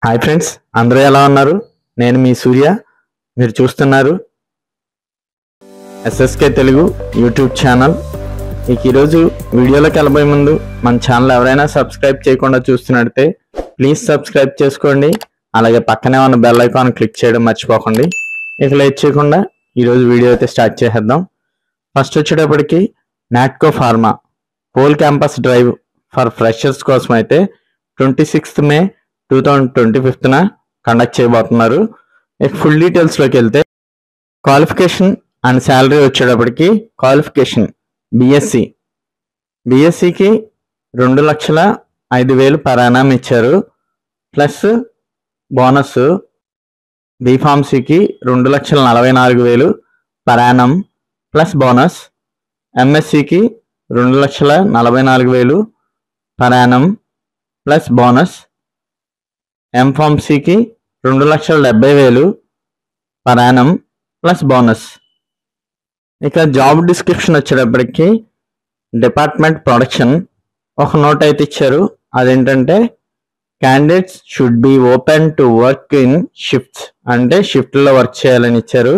Hi friends, అందరూ ఎలా ఉన్నారు? నేను మీ సూర్య. మీరు చూస్తున్నారు ఎస్ఎస్కే తెలుగు యూట్యూబ్ ఛానల్. ఈరోజు వీడియోలోకి వెళ్ళబోయే ముందు మన ఛానల్ ఎవరైనా సబ్స్క్రైబ్ చేయకుండా చూస్తున్నట్టే ప్లీజ్ సబ్స్క్రైబ్ చేసుకోండి. అలాగే పక్కనే ఉన్న బెల్ ఐకాన్ క్లిక్ చేయడం మర్చిపోకండి. ఇక లేట్ చేయకుండా ఈరోజు వీడియో అయితే స్టార్ట్ చేసేద్దాం. ఫస్ట్ వచ్చేటప్పటికి Natco pharma whole campus drive for freshers కోసం అయితే 26th May 2025 కండక్ట్ చేయబోతున్నారు. ఇక ఫుల్ డీటెయిల్స్లోకి వెళ్తే క్వాలిఫికేషన్ అండ్ శాలరీ వచ్చేటప్పటికి క్వాలిఫికేషన్ బీఎస్సీకి 2,05,000 పర్ యానం ఇచ్చారు, ప్లస్ బోనస్. బీఫార్మసీకి 2,44,000 పర్ యానం ప్లస్ బోనస్. ఎంఎస్సికి 2,44,000 పర్ యానం ప్లస్ బోనస్. ఎంఫార్మసీకి 2,70,000 పర్ యానం ప్లస్ బోనస్. ఇక జాబ్ డిస్క్రిప్షన్ వచ్చేటప్పటికి డిపార్ట్మెంట్ ప్రొడక్షన్ ఒక నోట్ అయితే ఇచ్చారు. అదేంటంటే candidates should be open to work in shifts, అంటే షిఫ్ట్లో వర్క్ చేయాలని ఇచ్చారు.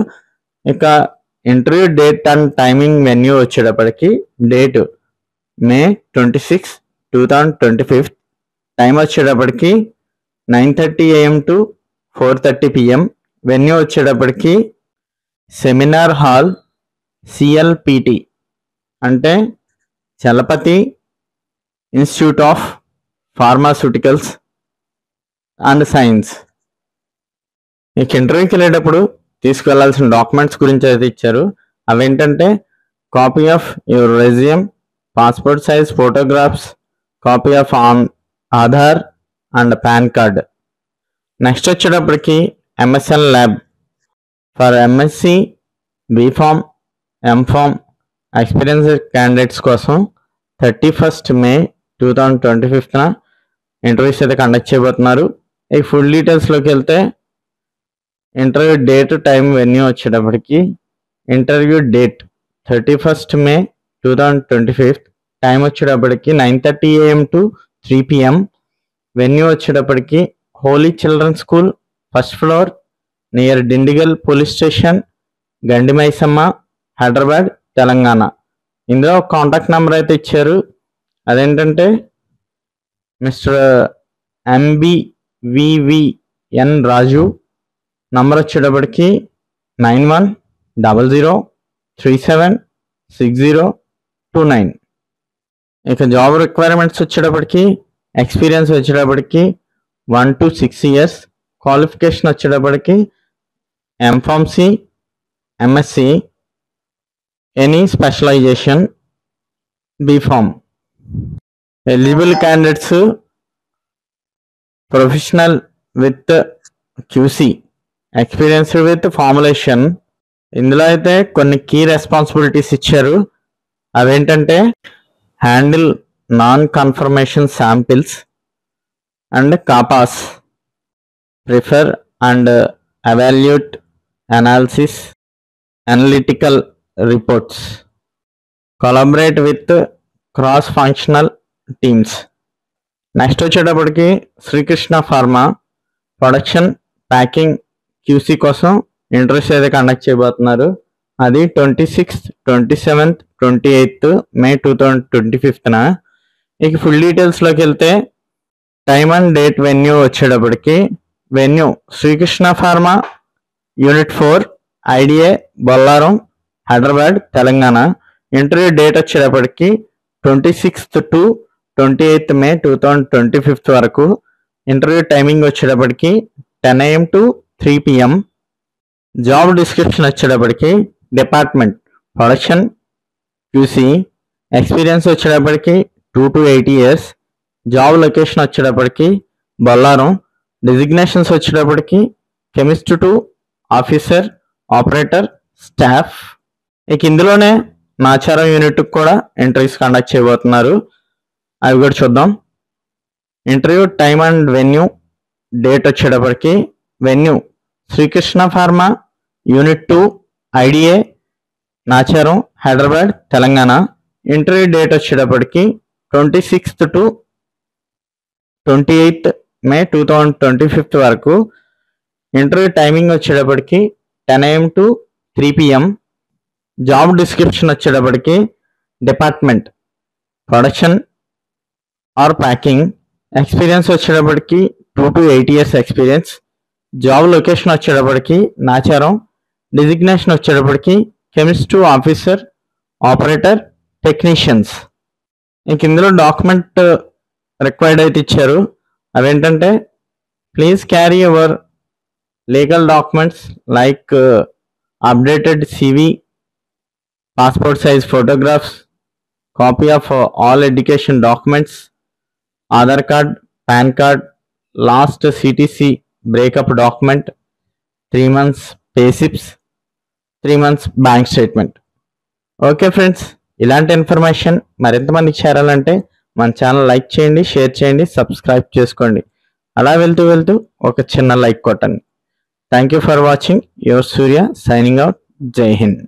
ఇక interview date and timing venue వచ్చేటప్పటికి డేట్ May 26, 2025, టైం వచ్చేటప్పటికి 9:30 AM to 4:30 PM. వెన్యూ వచ్చేటప్పటికి సెమినార్ హాల్ CLPT, అంటే Chalapathi institute of pharmaceuticals and science. ఇక ఇంటర్వ్యూకి వెళ్ళేటప్పుడు తీసుకువెళ్లాల్సిన డాక్యుమెంట్స్ గురించి అయితే ఇచ్చారు. అవేంటంటే copy of your resume, passport size photographs, copy of Aadhaar and pan card. Next వచ్చేటప్పటికి MSN lab for MSc, B Pharm, M Pharm experienced candidates కోసం 31st May 2025 ఇంటర్వ్యూస్ అయితే కండక్ట్ చేయబోతున్నారు. ఈ ఫుల్ డీటెయిల్స్లోకి వెళ్తే ఇంటర్వ్యూ డేట్, టైం, వెన్యూ వచ్చేటప్పటికి interview date 31st May 2025, time వచ్చేటప్పటికి 9:30 AM to 3 PM. Venue వచ్చేటప్పటికి holy children school, first floor, near Dundigal police station, Gandimaisamma, Hyderabad, Telangana. ఇందులో కాంటాక్ట్ నెంబర్ అయితే ఇచ్చారు. అదేంటంటే మిస్టర్ MBVVN రాజు. నంబర్ వచ్చేటప్పటికి 9100376029. ఇక జాబ్ రిక్వైర్మెంట్స్ వచ్చేటప్పటికి ఎక్స్పీరియన్స్ వచ్చేటప్పటికి 1 to 6 years. క్వాలిఫికేషన్ వచ్చేటప్పటికి M pharmacy, MSc, any specialization, B pharm. Eligible candidates professional with QC, experienced with formulation. ఇందులో అయితే కొన్ని కీ రెస్పాన్సిబిలిటీస్ ఇచ్చారు. అవేంటంటే handle non confirmation samples and CAPAs, prefer and evaluate analysis analytical reports, collaborate with cross functional teams. Next వచ్చేటప్పటికి Srikrishna pharma production, packing, QC కోసం interviews అయితే conduct చేయబోతున్నారు. అది 26th, 27th, 28th May 2025. ఇక ఫుల్ డీటెయిల్స్లోకి వెళ్తే టైమ్ అండ్ డేట్, వెన్యూ వచ్చేటప్పటికి venue Srikrishna pharma unit 4, IDA, Bollaram, Hyderabad, Telangana. Interview date వచ్చేటప్పటికి 26th to 28th May 2025 వరకు. ఇంటర్వ్యూ టైమింగ్ వచ్చేటప్పటికి 10 AM to 3 PM. Job description వచ్చేటప్పటికి డిపార్ట్మెంట్ ప్రొడక్షన్, QC, ఎక్స్పీరియన్స్ వచ్చేటప్పటికి 2 to 8 years. జాబ్ లొకేషన్ వచ్చేటప్పటికి బొల్లారం. డిజిగ్నేషన్స్ వచ్చేటప్పటికి chemist to officer, operator, staff. ఇక ఇందులోనే నాచారం యూనిట్కి కూడా ఇంటర్వ్యూస్ కండక్ట్ చేయబోతున్నారు. అవి కూడా చూద్దాం. Interview time and venue date వచ్చేటప్పటికి venue Srikrishna pharma unit 2, IDA, Nacharam, Hyderabad, Telangana. Interview date వచ్చేటప్పటికి 26th to 28th మే 2025 వరకు. ఇంటర్వ్యూ టైమింగ్ వచ్చేటప్పటికి 10 AM to 3 PM. Job description వచ్చేటప్పటికి department production or packing. Experience వచ్చేటప్పటికి 2 to 8 years experience. Job location వచ్చేటప్పటికి Nacharam. Designation వచ్చేటప్పటికి chemist officer, operator, technicians. ఇంక ఇందులో document required అయితే ఇచ్చారు. అవేంటంటే please carry your legal documents like updated CV, passport size photographs, copy of all education documents, Aadhaar card, PAN card, last CTC breakup document, 3 months pay slips, 3 months bank statement. Okay friends, ఇలాంటి information మరింతమందికి చేరాలంటే మన channel like చేయండి, share చేయండి, subscribe చేసుకోండి. అలా వెళ్తూ ఒక చిన్న లైక్ కొట్టండి. Thank you for watching. Your Surya signing out. జై హింద్.